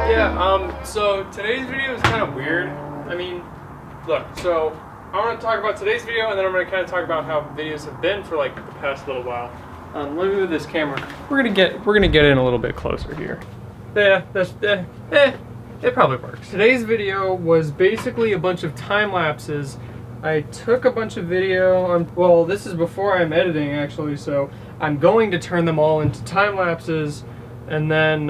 Yeah, so today's video is kind of weird. I mean, look, so I want to talk about today's video, and then I'm going to kind of talk about how videos have been for like the past little while. Let me move this camera. We're gonna get in a little bit closer here. Yeah, it probably works. Today's video was basically a bunch of time lapses. I took a bunch of video. Well, this is before I'm editing actually, so I'm going to turn them all into time lapses. And then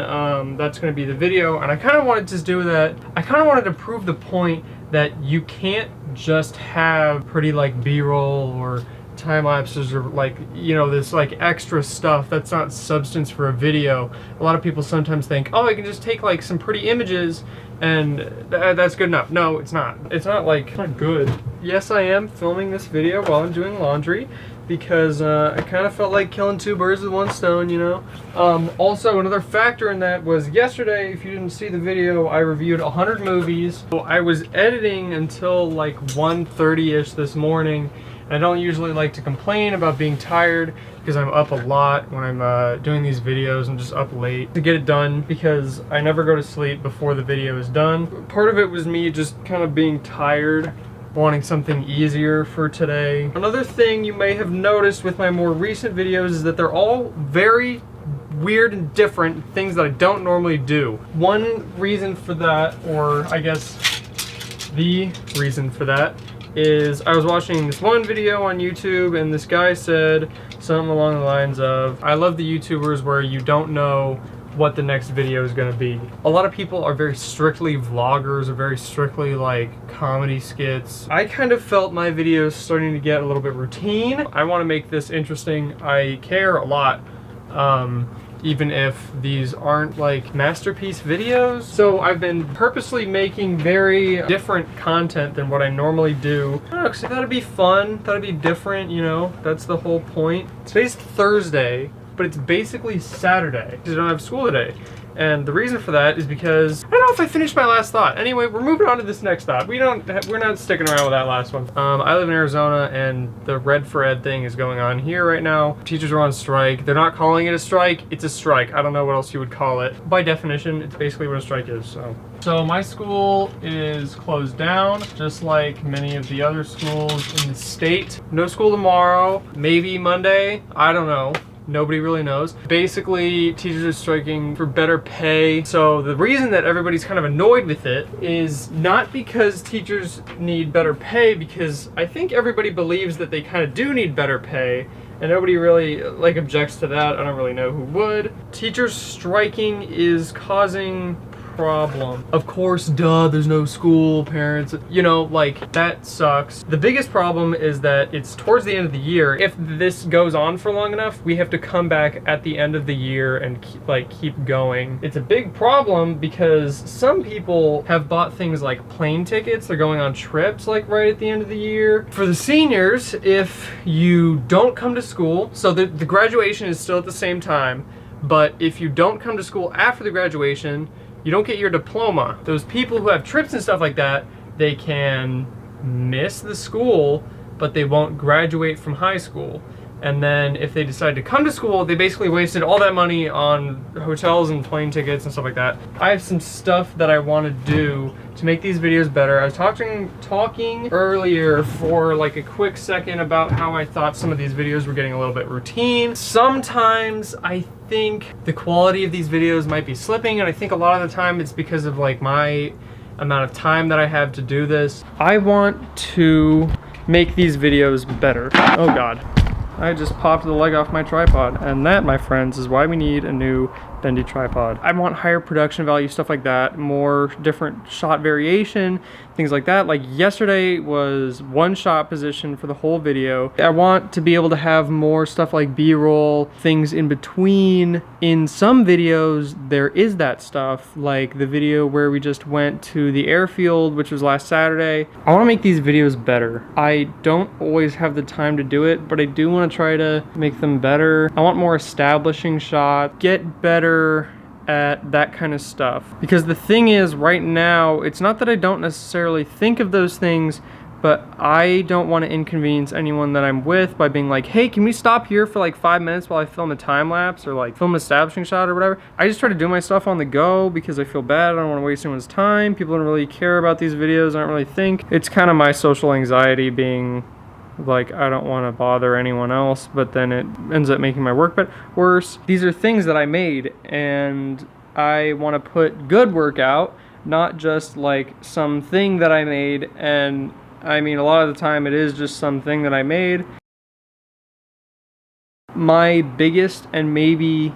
that's going to be the video, and I kind of wanted to do that. I kind of wanted to prove the point that you can't just have pretty like B-roll or time lapses or like, you know, this like extra stuff that's not substance for a video. A lot of people sometimes think, oh, I can just take like some pretty images and that's good enough. No, it's not. It's not good. Yes, I am filming this video while I'm doing laundry, because I kind of felt like killing two birds with one stone, you know? Also, another factor in that was yesterday, if you didn't see the video, I reviewed 100 movies. So I was editing until like 1:30-ish this morning. I don't usually like to complain about being tired because I'm up a lot when I'm doing these videos. I'm just up late to get it done because I never go to sleep before the video is done. Part of it was me just kind of being tired, wanting something easier for today. Another thing you may have noticed with my more recent videos is that they're all very weird and different things that I don't normally do. One reason for that, or I guess the reason for that, is I was watching this one video on YouTube and this guy said something along the lines of, I love the YouTubers where you don't know what the next video is going to be. A lot of people are very strictly vloggers or very strictly like comedy skits. I kind of felt my videos starting to get a little bit routine. I want to make this interesting. I care a lot, even if these aren't like masterpiece videos. So I've been purposely making very different content than what I normally do. I don't know, 'cause I thought it'd be fun, thought it'd be different, you know, that's the whole point. Today's Thursday, but it's basically Saturday because I don't have school today. And the reason for that is because, I don't know if I finished my last thought. Anyway, we're moving on to this next thought. We're not sticking around with that last one. I live in Arizona and the Red for Ed thing is going on here right now. Teachers are on strike. They're not calling it a strike, it's a strike. I don't know what else you would call it. By definition, it's basically what a strike is, So my school is closed down, just like many of the other schools in the state. No school tomorrow, maybe Monday, I don't know. Nobody really knows. Basically, teachers are striking for better pay. So the reason that everybody's kind of annoyed with it is not because teachers need better pay, because I think everybody believes that they kind of do need better pay, and nobody really like objects to that. I don't really know who would. Teachers striking is causing problem. Of course, duh, there's no school, parents, you know, like that sucks. The biggest problem is that it's towards the end of the year. If this goes on for long enough, we have to come back at the end of the year and keep going. It's a big problem because some people have bought things like plane tickets. They're going on trips like right at the end of the year. For the seniors, if you don't come to school, so the graduation is still at the same time, but if you don't come to school after the graduation, you don't get your diploma. Those people who have trips and stuff like that, they can miss the school, but they won't graduate from high school. And then if they decide to come to school, they basically wasted all that money on hotels and plane tickets and stuff like that. I have some stuff that I want to do to make these videos better. I was talking earlier for like a quick second about how I thought some of these videos were getting a little bit routine. Sometimes I think the quality of these videos might be slipping, and I think a lot of the time it's because of like my amount of time that I have to do this. I want to make these videos better. Oh God. I just popped the leg off my tripod, and that, my friends, is why we need a new bendy tripod. I want higher production value, stuff like that, more different shot variation, things like that. Like yesterday was one shot position for the whole video. I want to be able to have more stuff like B-roll, things in between. In some videos, there is that stuff, like the video where we just went to the airfield, which was last Saturday. I want to make these videos better. I don't always have the time to do it, but I do want to try to make them better. I want more establishing shots, get better at that kind of stuff. Because the thing is, right now, it's not that I don't necessarily think of those things, but I don't want to inconvenience anyone that I'm with by being like, hey, can we stop here for like 5 minutes while I film a time lapse or like film an establishing shot or whatever. I just try to do my stuff on the go because I feel bad. I don't want to waste anyone's time. People don't really care about these videos. I don't really think. It's kind of my social anxiety being like, I don't want to bother anyone else, but then it ends up making my work worse. These are things that I made, and I want to put good work out, not just like something that I made. And I mean, a lot of the time it is just something that I made. My biggest and maybe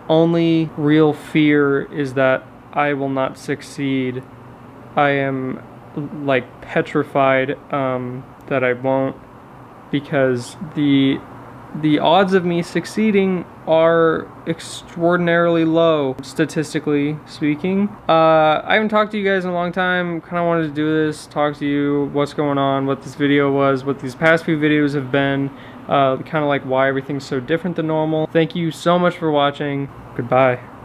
only real fear is that I will not succeed. I am like petrified that I won't, because the odds of me succeeding are extraordinarily low, statistically speaking. I haven't talked to you guys in a long time. Kind of wanted to do this, talk to you, what's going on, what this video was, what these past few videos have been, kind of like why everything's so different than normal. Thank you so much for watching. Goodbye.